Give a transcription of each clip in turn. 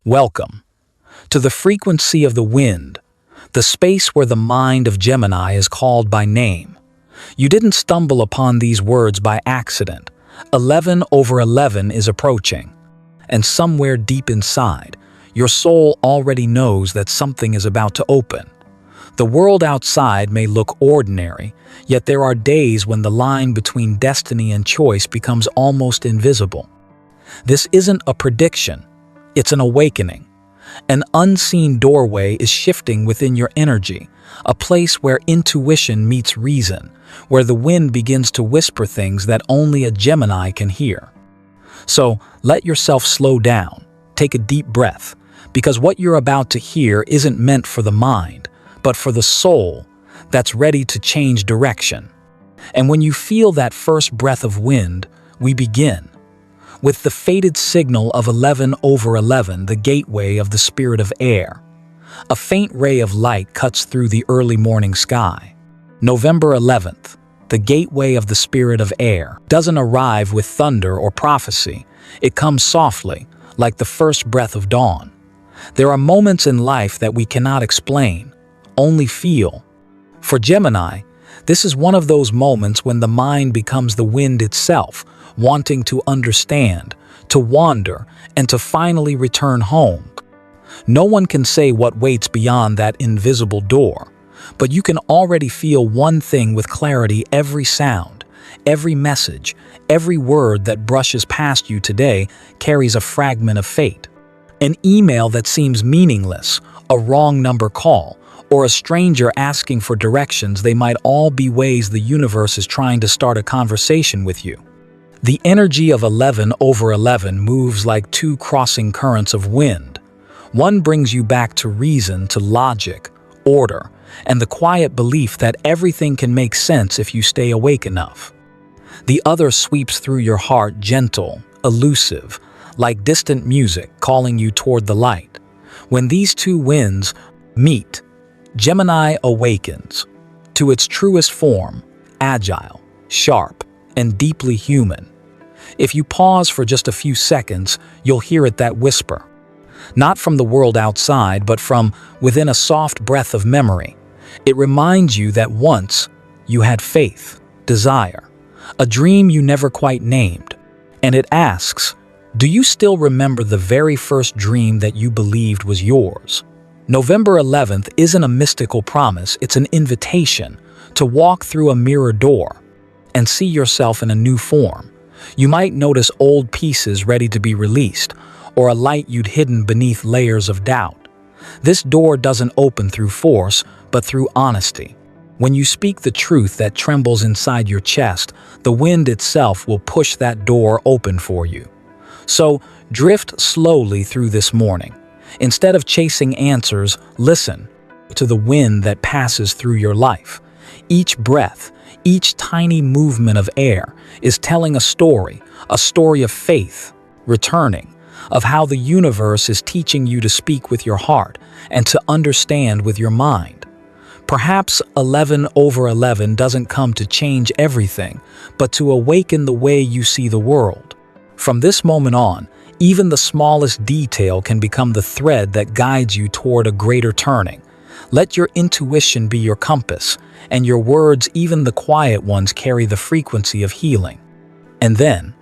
Welcome to the frequency of the wind, the space where the mind of Gemini is called by name. You didn't stumble upon these words by accident. 11/11 is approaching, and somewhere deep inside, your soul already knows that something is about to open. The world outside may look ordinary, yet there are days when the line between destiny and choice becomes almost invisible. This isn't a prediction, it's an awakening. An unseen doorway is shifting within your energy, a place where intuition meets reason, where the wind begins to whisper things that only a Gemini can hear. So let yourself slow down, take a deep breath, because what you're about to hear isn't meant for the mind, but for the soul that's ready to change direction. And when you feel that first breath of wind, we begin. With the fated signal of 11/11, the gateway of the spirit of air. A faint ray of light cuts through the early morning sky. November 11th, the gateway of the spirit of air, doesn't arrive with thunder or prophecy. It comes softly, like the first breath of dawn. There are moments in life that we cannot explain, only feel. For Gemini, this is one of those moments when the mind becomes the wind itself, wanting to understand, to wander, and to finally return home. No one can say what waits beyond that invisible door, but you can already feel one thing with clarity: every sound, every message, every word that brushes past you today carries a fragment of fate. An email that seems meaningless, a wrong number call, or a stranger asking for directions, they might all be ways the universe is trying to start a conversation with you. The energy of 11/11 moves like two crossing currents of wind. One brings you back to reason, to logic, order, and the quiet belief that everything can make sense if you stay awake enough. The other sweeps through your heart, gentle, elusive, like distant music calling you toward the light. When these two winds meet, Gemini awakens to its truest form, agile, sharp, and deeply human. If you pause for just a few seconds, you'll hear it, that whisper. Not from the world outside, but from within, a soft breath of memory. It reminds you that once you had faith, desire, a dream you never quite named. And it asks, do you still remember the very first dream that you believed was yours? November 11th isn't a mystical promise, it's an invitation to walk through a mirror door and see yourself in a new form. You might notice old pieces ready to be released, or a light you'd hidden beneath layers of doubt. This door doesn't open through force, but through honesty. When you speak the truth that trembles inside your chest, the wind itself will push that door open for you. So drift slowly through this morning. Instead of chasing answers, listen to the wind that passes through your life. Each breath, each tiny movement of air is telling a story of faith, returning, of how the universe is teaching you to speak with your heart and to understand with your mind. Perhaps 11/11 doesn't come to change everything, but to awaken the way you see the world. From this moment on, even the smallest detail can become the thread that guides you toward a greater turning. Let your intuition be your compass, and your words, even the quiet ones, carry the frequency of healing. And then,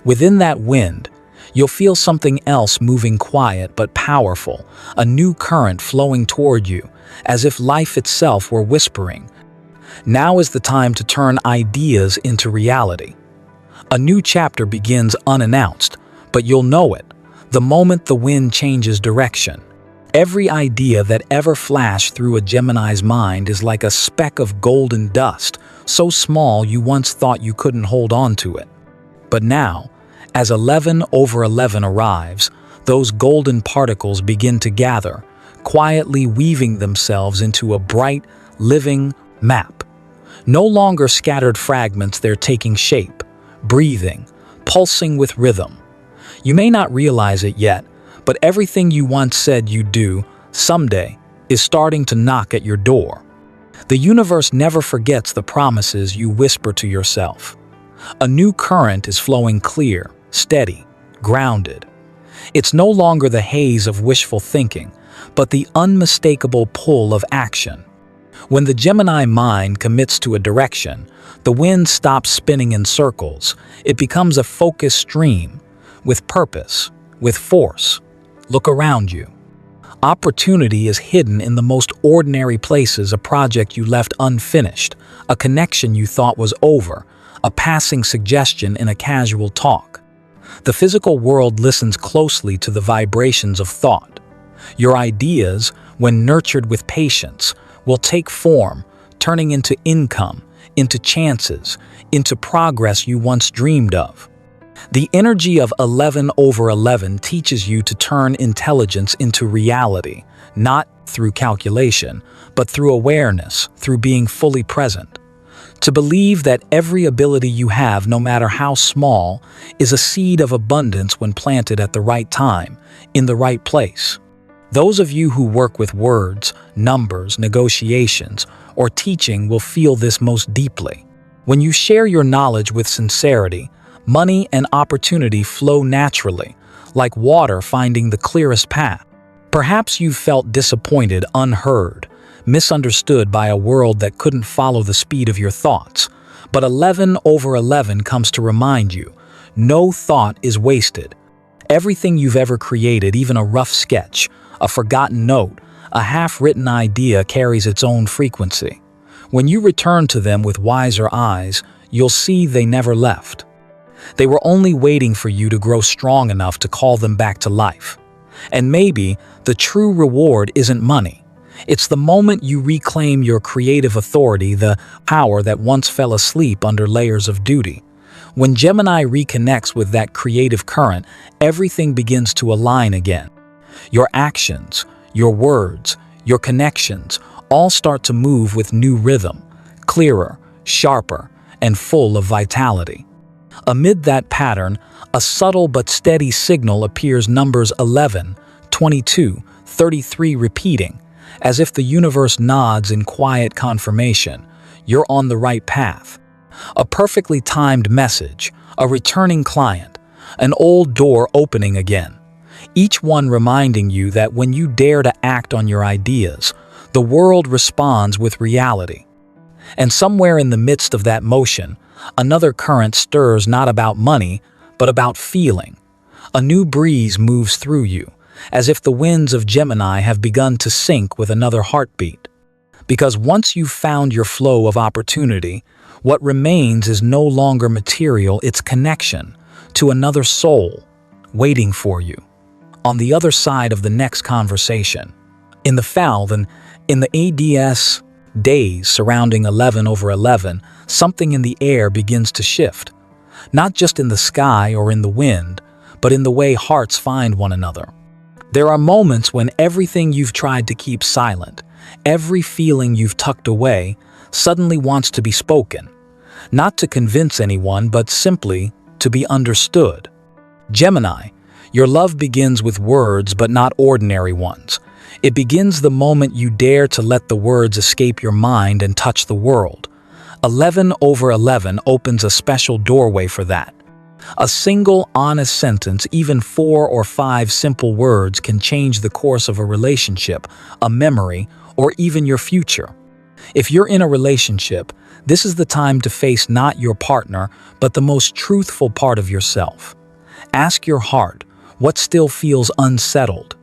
within that wind, you'll feel something else moving, quiet but powerful, a new current flowing toward you, as if life itself were whispering. Now is the time to turn ideas into reality. A new chapter begins unannounced, but you'll know it the moment the wind changes direction. Every idea that ever flashed through a Gemini's mind is like a speck of golden dust, so small you once thought you couldn't hold on to it. But now, as 11/11 arrives, those golden particles begin to gather, quietly weaving themselves into a bright, living map. No longer scattered fragments, they're taking shape, breathing, pulsing with rhythm. You may not realize it yet, but everything you once said you'd do someday is starting to knock at your door. The universe never forgets the promises you whisper to yourself. A new current is flowing, clear, steady, grounded. It's no longer the haze of wishful thinking, but the unmistakable pull of action. When the Gemini mind commits to a direction, the wind stops spinning in circles. It becomes a focused stream, with purpose, with force. Look around you. Opportunity is hidden in the most ordinary places: a project you left unfinished, a connection you thought was over, a passing suggestion in a casual talk. The physical world listens closely to the vibrations of thought. Your ideas, when nurtured with patience, will take form, turning into income, into chances, into progress you once dreamed of. The energy of 11/11 teaches you to turn intelligence into reality, not through calculation, but through awareness, through being fully present. To believe that every ability you have, no matter how small, is a seed of abundance when planted at the right time, in the right place. Those of you who work with words, numbers, negotiations, or teaching will feel this most deeply. When you share your knowledge with sincerity, money and opportunity flow naturally, like water finding the clearest path. Perhaps you've felt disappointed, unheard, misunderstood by a world that couldn't follow the speed of your thoughts. But 11/11 comes to remind you, no thought is wasted. Everything you've ever created, even a rough sketch, a forgotten note, a half-written idea, carries its own frequency. When you return to them with wiser eyes, you'll see they never left. They were only waiting for you to grow strong enough to call them back to life. And maybe the true reward isn't money. It's the moment you reclaim your creative authority, the power that once fell asleep under layers of duty. When Gemini reconnects with that creative current, everything begins to align again. Your actions, your words, your connections all start to move with new rhythm, clearer, sharper, and full of vitality. Amid that pattern, a subtle but steady signal appears: numbers 11, 22, 33 repeating, as if the universe nods in quiet confirmation. You're on the right path. A perfectly timed message, a returning client, an old door opening again. Each one reminding you that when you dare to act on your ideas, the world responds with reality. And somewhere in the midst of that motion, another current stirs, not about money, but about feeling. A new breeze moves through you, as if the winds of Gemini have begun to sync with another heartbeat. Because once you've found your flow of opportunity, what remains is no longer material, it's connection to another soul waiting for you on the other side of the next conversation. In the foul and in the ADS days surrounding 11/11, something in the air begins to shift. Not just in the sky or in the wind, but in the way hearts find one another. There are moments when everything you've tried to keep silent, every feeling you've tucked away, suddenly wants to be spoken. Not to convince anyone, but simply to be understood. Gemini, your love begins with words, but not ordinary ones. It begins the moment you dare to let the words escape your mind and touch the world. 11/11 opens a special doorway for that. A single honest sentence, even 4 or 5 simple words, can change the course of a relationship, a memory, or even your future. If you're in a relationship, this is the time to face not your partner, but the most truthful part of yourself. Ask your heart, what still feels unsettled?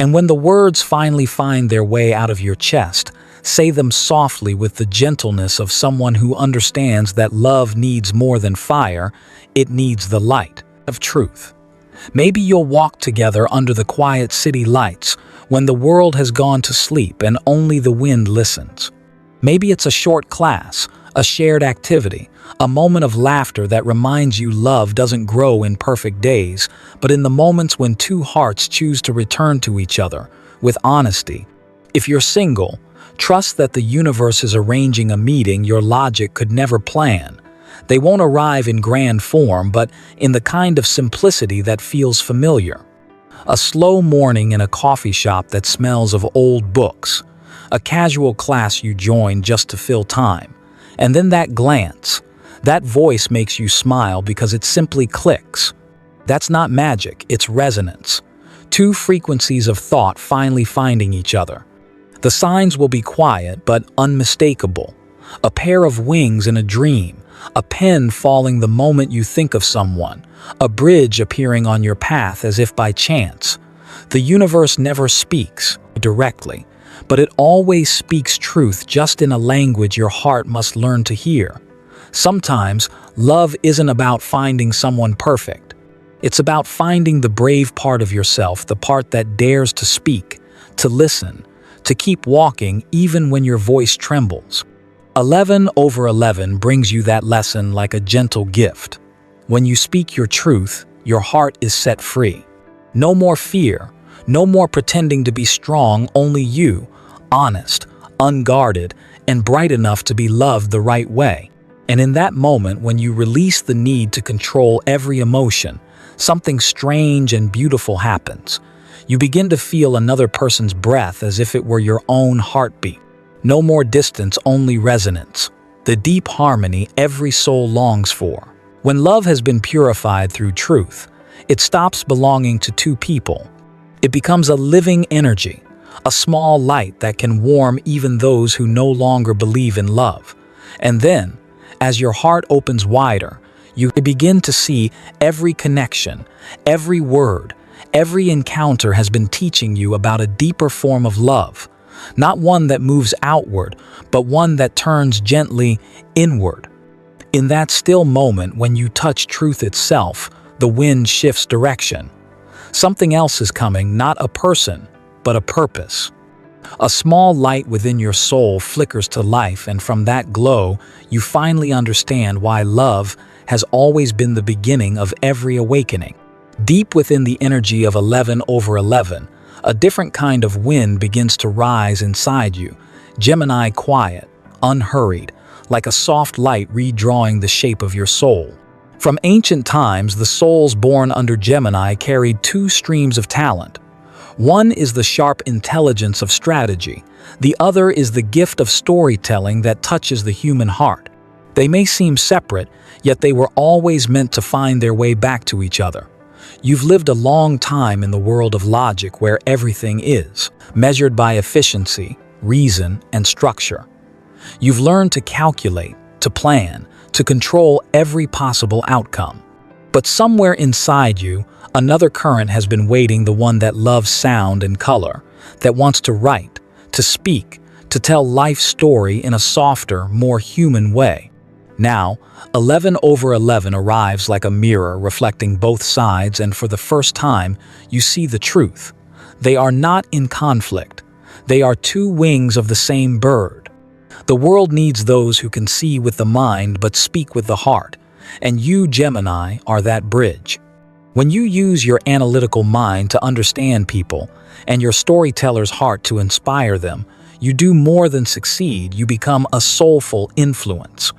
And when the words finally find their way out of your chest, say them softly with the gentleness of someone who understands that love needs more than fire, it needs the light of truth. Maybe you'll walk together under the quiet city lights when the world has gone to sleep and only the wind listens. Maybe it's a short class, a shared activity, a moment of laughter that reminds you love doesn't grow in perfect days, but in the moments when two hearts choose to return to each other with honesty. If you're single, trust that the universe is arranging a meeting your logic could never plan. They won't arrive in grand form, but in the kind of simplicity that feels familiar. A slow morning in a coffee shop that smells of old books. A casual class you join just to fill time. And then that glance, that voice makes you smile because it simply clicks. That's not magic, it's resonance. Two frequencies of thought finally finding each other. The signs will be quiet but unmistakable. A pair of wings in a dream, a pen falling the moment you think of someone, a bridge appearing on your path as if by chance. The universe never speaks directly, but it always speaks truth just in a language your heart must learn to hear. Sometimes, love isn't about finding someone perfect. It's about finding the brave part of yourself, the part that dares to speak, to listen, to keep walking even when your voice trembles. 11/11 brings you that lesson like a gentle gift. When you speak your truth, your heart is set free. No more fear, no more pretending to be strong, only you, honest, unguarded, and bright enough to be loved the right way. And in that moment, when you release the need to control every emotion, something strange and beautiful happens. You begin to feel another person's breath as if it were your own heartbeat. No more distance, only resonance. The deep harmony every soul longs for. When love has been purified through truth, it stops belonging to two people. It becomes a living energy, a small light that can warm even those who no longer believe in love. And then, as your heart opens wider, you begin to see every connection, every word, every encounter has been teaching you about a deeper form of love. Not one that moves outward, but one that turns gently inward. In that still moment when you touch truth itself, the wind shifts direction. Something else is coming, not a person, but a purpose. A small light within your soul flickers to life, and from that glow, you finally understand why love has always been the beginning of every awakening. Deep within the energy of 11/11, a different kind of wind begins to rise inside you. Gemini, quiet, unhurried, like a soft light redrawing the shape of your soul. From ancient times, the souls born under Gemini carried two streams of talent. One is the sharp intelligence of strategy. The other is the gift of storytelling that touches the human heart. They may seem separate, yet they were always meant to find their way back to each other. You've lived a long time in the world of logic where everything is measured by efficiency, reason, and structure. You've learned to calculate, to plan, to control every possible outcome. But somewhere inside you, another current has been waiting, the one that loves sound and color, that wants to write, to speak, to tell life's story in a softer, more human way. Now, 11/11 arrives like a mirror reflecting both sides, and for the first time, you see the truth. They are not in conflict. They are two wings of the same bird. The world needs those who can see with the mind but speak with the heart, and you, Gemini, are that bridge. When you use your analytical mind to understand people and your storyteller's heart to inspire them, you do more than succeed, you become a soulful influence.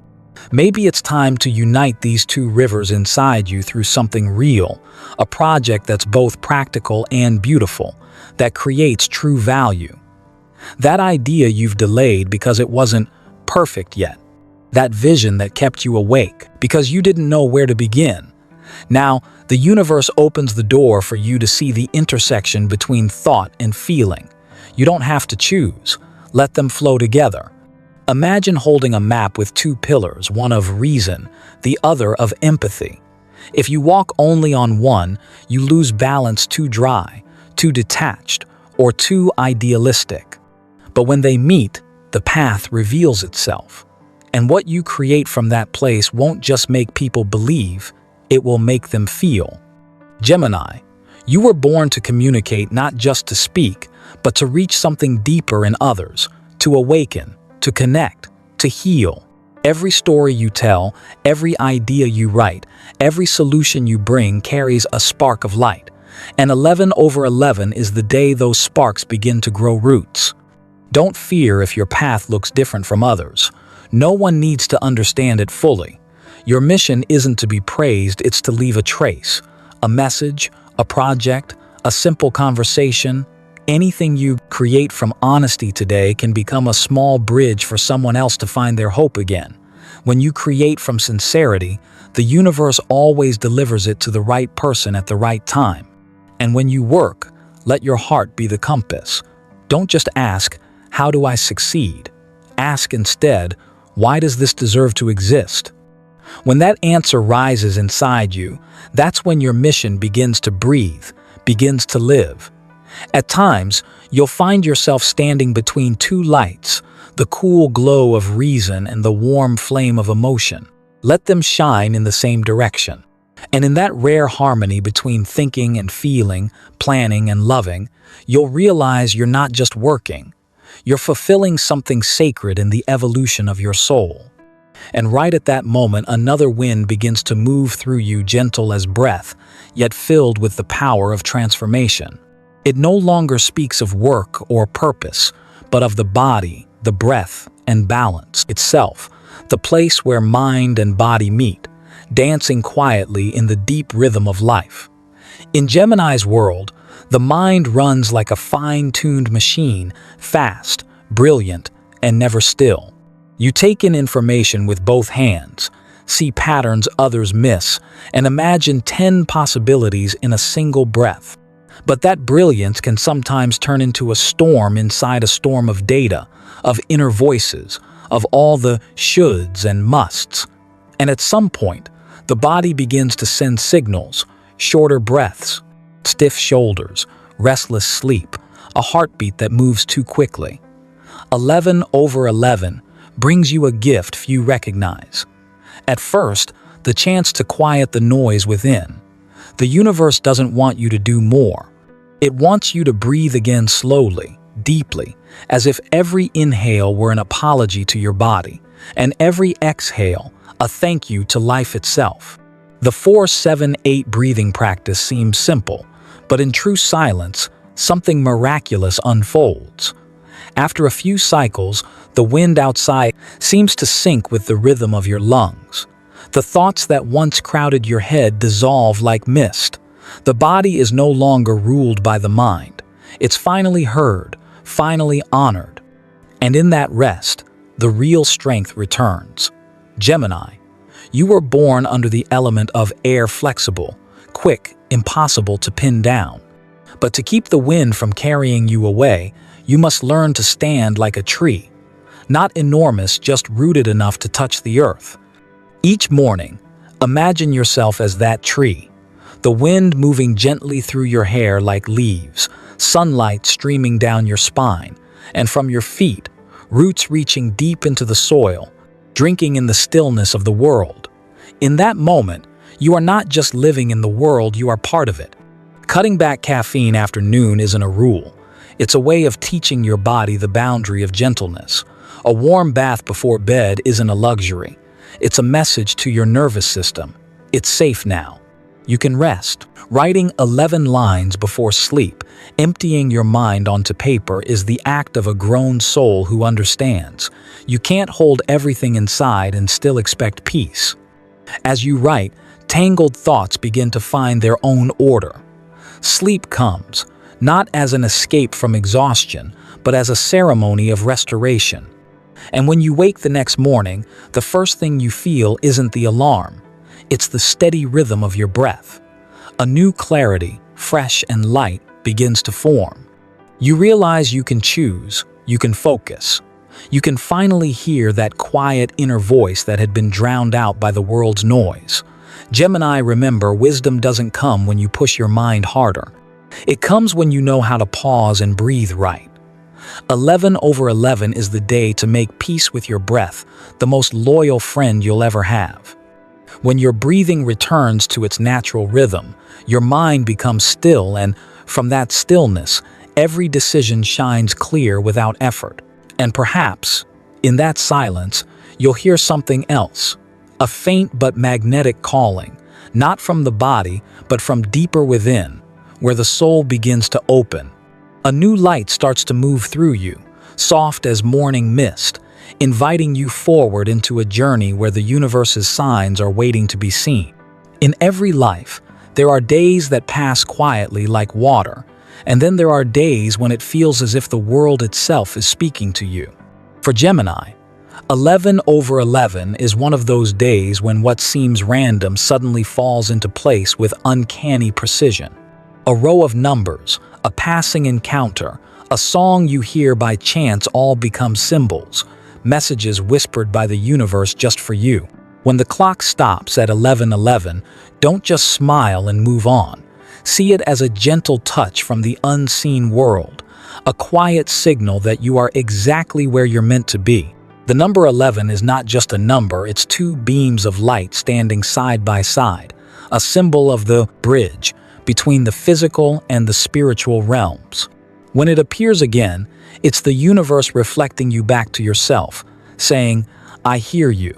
Maybe it's time to unite these two rivers inside you through something real, a project that's both practical and beautiful, that creates true value. That idea you've delayed because it wasn't perfect yet. That vision that kept you awake because you didn't know where to begin. Now, the universe opens the door for you to see the intersection between thought and feeling. You don't have to choose. Let them flow together. Imagine holding a map with two pillars, one of reason, the other of empathy. If you walk only on one, you lose balance, too dry, too detached, or too idealistic. But when they meet, the path reveals itself. And what you create from that place won't just make people believe, it will make them feel. Gemini, you were born to communicate, not just to speak, but to reach something deeper in others, to awaken, to connect, to heal. Every story you tell, every idea you write, every solution you bring carries a spark of light. And 11/11 is the day those sparks begin to grow roots. Don't fear if your path looks different from others. No one needs to understand it fully. Your mission isn't to be praised, it's to leave a trace, a message, a project, a simple conversation. Anything you create from honesty today can become a small bridge for someone else to find their hope again. When you create from sincerity, the universe always delivers it to the right person at the right time. And when you work, let your heart be the compass. Don't just ask, "How do I succeed?" Ask instead, "Why does this deserve to exist?" When that answer rises inside you, that's when your mission begins to breathe, begins to live. At times, you'll find yourself standing between two lights, the cool glow of reason and the warm flame of emotion. Let them shine in the same direction. And in that rare harmony between thinking and feeling, planning and loving, you'll realize you're not just working. You're fulfilling something sacred in the evolution of your soul. And right at that moment, another wind begins to move through you, gentle as breath, yet filled with the power of transformation. It no longer speaks of work or purpose, but of the body, the breath, and balance itself, the place where mind and body meet, dancing quietly in the deep rhythm of life. In Gemini's world, the mind runs like a fine-tuned machine, fast, brilliant, and never still. You take in information with both hands, see patterns others miss, and imagine 10 possibilities in a single breath. But that brilliance can sometimes turn into a storm inside a storm of data, of inner voices, of all the shoulds and musts. And at some point, the body begins to send signals, shorter breaths, stiff shoulders, restless sleep, a heartbeat that moves too quickly. 11 over 11 brings you a gift few recognize. At first, the chance to quiet the noise within. The universe doesn't want you to do more. It wants you to breathe again slowly, deeply, as if every inhale were an apology to your body, and every exhale a thank you to life itself. The 4-7-8 breathing practice seems simple, but in true silence, something miraculous unfolds. After a few cycles, the wind outside seems to sync with the rhythm of your lungs. The thoughts that once crowded your head dissolve like mist. The body is no longer ruled by the mind. It's finally heard, finally honored. And in that rest, the real strength returns. Gemini, you were born under the element of air, flexible, quick, impossible to pin down. But to keep the wind from carrying you away, you must learn to stand like a tree. Not enormous, just rooted enough to touch the earth. Each morning, imagine yourself as that tree. The wind moving gently through your hair like leaves, sunlight streaming down your spine, and from your feet, roots reaching deep into the soil, drinking in the stillness of the world. In that moment, you are not just living in the world, you are part of it. Cutting back caffeine after noon isn't a rule. It's a way of teaching your body the boundary of gentleness. A warm bath before bed isn't a luxury. It's a message to your nervous system. It's safe now. You can rest. Writing 11 lines before sleep, emptying your mind onto paper, is the act of a grown soul who understands. You can't hold everything inside and still expect peace. As you write, tangled thoughts begin to find their own order. Sleep comes, not as an escape from exhaustion, but as a ceremony of restoration. And when you wake the next morning, the first thing you feel isn't the alarm. It's the steady rhythm of your breath. A new clarity, fresh and light, begins to form. You realize you can choose, you can focus. You can finally hear that quiet inner voice that had been drowned out by the world's noise. Gemini, remember, wisdom doesn't come when you push your mind harder. It comes when you know how to pause and breathe right. 11 over 11 is the day to make peace with your breath, the most loyal friend you'll ever have. When your breathing returns to its natural rhythm, your mind becomes still, and from that stillness, every decision shines clear without effort. And perhaps, in that silence, you'll hear something else, a faint but magnetic calling, not from the body, but from deeper within, where the soul begins to open. A new light starts to move through you, soft as morning mist, inviting you forward into a journey where the universe's signs are waiting to be seen. In every life, there are days that pass quietly like water, and then there are days when it feels as if the world itself is speaking to you. For Gemini, 11 over 11 is one of those days when what seems random suddenly falls into place with uncanny precision. A row of numbers, a passing encounter, a song you hear by chance all become symbols, messages whispered by the universe just for you. When the clock stops at 11:11, don't just smile and move on. See it as a gentle touch from the unseen world, a quiet signal that you are exactly where you're meant to be. The number 11 is not just a number, it's two beams of light standing side by side, a symbol of the bridge between the physical and the spiritual realms. When it appears again, it's the universe reflecting you back to yourself, saying, "I hear you."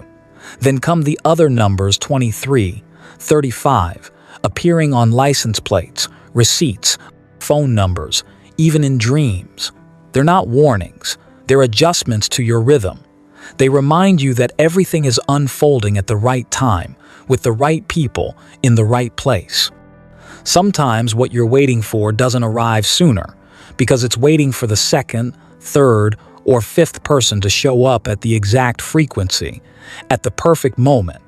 Then come the other numbers 23, 35, appearing on license plates, receipts, phone numbers, even in dreams. They're not warnings, they're adjustments to your rhythm. They remind you that everything is unfolding at the right time, with the right people, in the right place. Sometimes what you're waiting for doesn't arrive sooner, because it's waiting for the second, third, or fifth person to show up at the exact frequency, at the perfect moment.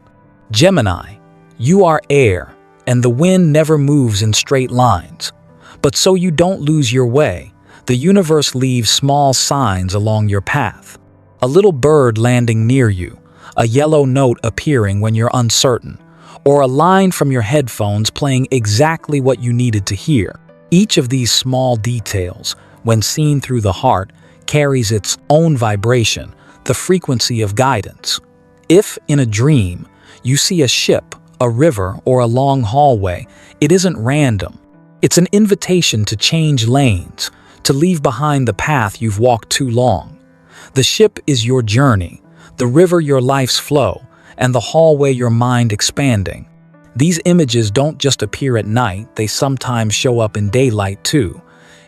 Gemini, you are air, and the wind never moves in straight lines. But so you don't lose your way, the universe leaves small signs along your path. A little bird landing near you, a yellow note appearing when you're uncertain, or a line from your headphones playing exactly what you needed to hear. Each of these small details, when seen through the heart, carries its own vibration, the frequency of guidance. If, in a dream, you see a ship, a river, or a long hallway, it isn't random. It's an invitation to change lanes, to leave behind the path you've walked too long. The ship is your journey, the river your life's flow, and the hallway your mind expanding. These images don't just appear at night, they sometimes show up in daylight too,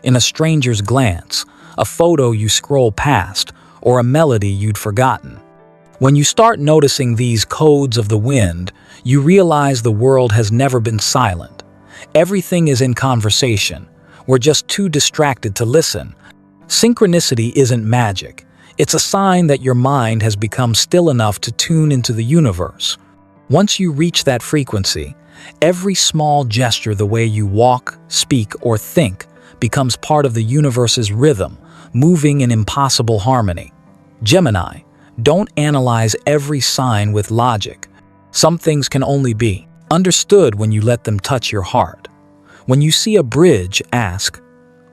in a stranger's glance, a photo you scroll past, or a melody you'd forgotten. When you start noticing these codes of the wind, you realize the world has never been silent. Everything is in conversation. We're just too distracted to listen. Synchronicity isn't magic. It's a sign that your mind has become still enough to tune into the universe. Once you reach that frequency, every small gesture, the way you walk, speak, or think, becomes part of the universe's rhythm, moving in impossible harmony. Gemini, don't analyze every sign with logic. Some things can only be understood when you let them touch your heart. When you see a bridge, ask,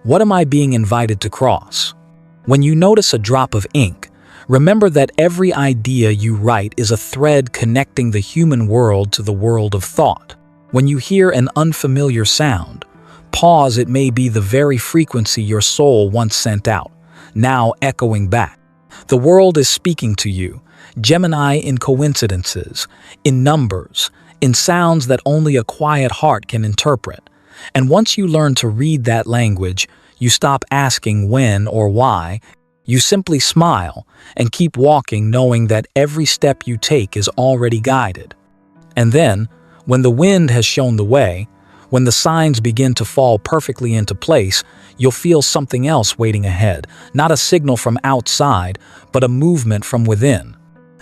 "What am I being invited to cross?" When you notice a drop of ink, remember that every idea you write is a thread connecting the human world to the world of thought. When you hear an unfamiliar sound, pause. It may be the very frequency your soul once sent out, now echoing back. The world is speaking to you, Gemini, in coincidences, in numbers, in sounds that only a quiet heart can interpret. And once you learn to read that language, you stop asking when or why. You simply smile and keep walking, knowing that every step you take is already guided. And then, when the wind has shown the way, when the signs begin to fall perfectly into place, you'll feel something else waiting ahead, not a signal from outside, but a movement from within.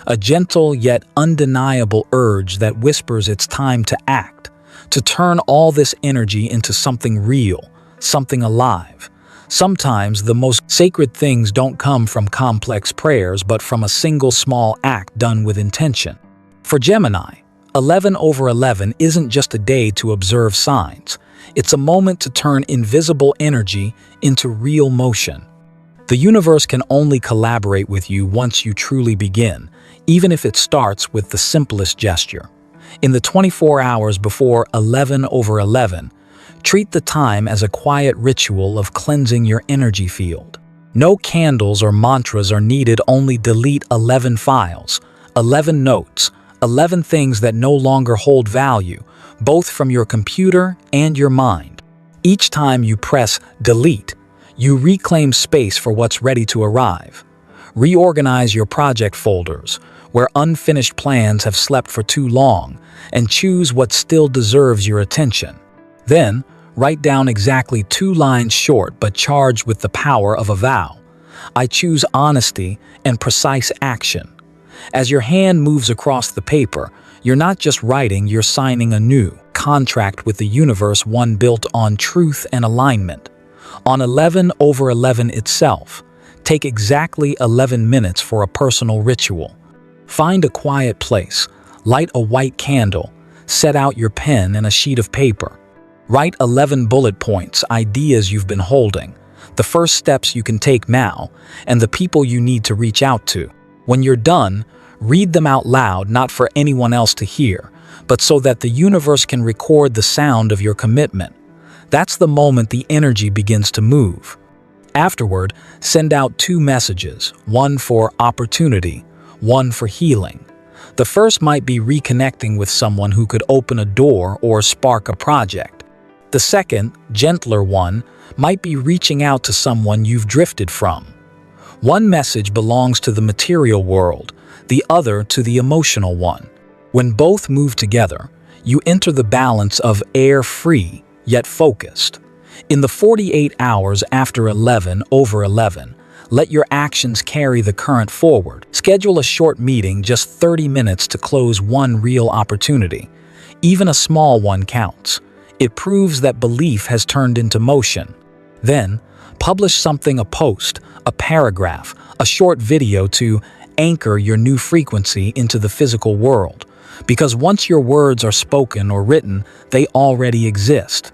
A gentle yet undeniable urge that whispers it's time to act, to turn all this energy into something real, something alive. Sometimes the most sacred things don't come from complex prayers, but from a single small act done with intention. For Gemini, 11 over 11 isn't just a day to observe signs. It's a moment to turn invisible energy into real motion. The universe can only collaborate with you once you truly begin, even if it starts with the simplest gesture. In the 24 hours before 11 over 11, treat the time as a quiet ritual of cleansing your energy field. No candles or mantras are needed, only delete 11 files, 11 notes, 11 things that no longer hold value, both from your computer and your mind. Each time you press delete, you reclaim space for what's ready to arrive. Reorganize your project folders, where unfinished plans have slept for too long, and choose what still deserves your attention. Then, write down exactly 2 lines short but charged with the power of a vow. I choose honesty and precise action. As your hand moves across the paper, you're not just writing, you're signing a new contract with the universe, one built on truth and alignment. On 11/11 itself, take exactly 11 minutes for a personal ritual. Find a quiet place, light a white candle, set out your pen and a sheet of paper. Write 11 bullet points, ideas you've been holding, the first steps you can take now, and the people you need to reach out to. When you're done, read them out loud, not for anyone else to hear, but so that the universe can record the sound of your commitment. That's the moment the energy begins to move. Afterward, send out 2 messages, one for opportunity, one for healing. The first might be reconnecting with someone who could open a door or spark a project. The second, gentler one, might be reaching out to someone you've drifted from. One message belongs to the material world, the other to the emotional one. When both move together, you enter the balance of air free yet focused. In the 48 hours after 11/11, let your actions carry the current forward. Schedule a short meeting, just 30 minutes, to close one real opportunity. Even a small one counts. It proves that belief has turned into motion. Then, publish something, a post, a paragraph, a short video to anchor your new frequency into the physical world. Because once your words are spoken or written, they already exist.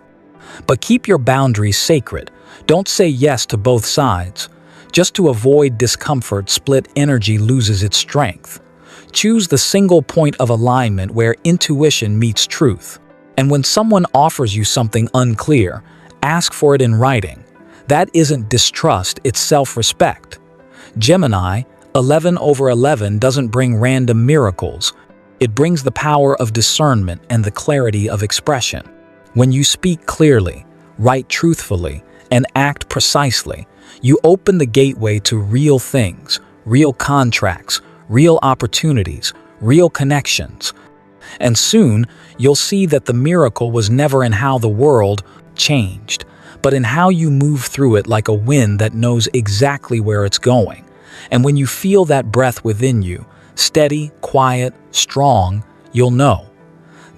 But keep your boundaries sacred. Don't say yes to both sides. Just to avoid discomfort, split energy loses its strength. Choose the single point of alignment where intuition meets truth. And when someone offers you something unclear, ask for it in writing. That isn't distrust, it's self-respect. Gemini, 11/11 doesn't bring random miracles. It brings the power of discernment and the clarity of expression. When you speak clearly, write truthfully, and act precisely, you open the gateway to real things, real contracts, real opportunities, real connections. And soon, you'll see that the miracle was never in how the world changed, but in how you move through it like a wind that knows exactly where it's going. And when you feel that breath within you, steady, quiet, strong, you'll know.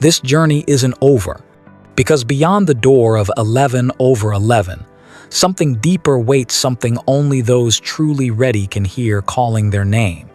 This journey isn't over, because beyond the door of 11/11, something deeper waits, something only those truly ready can hear calling their name.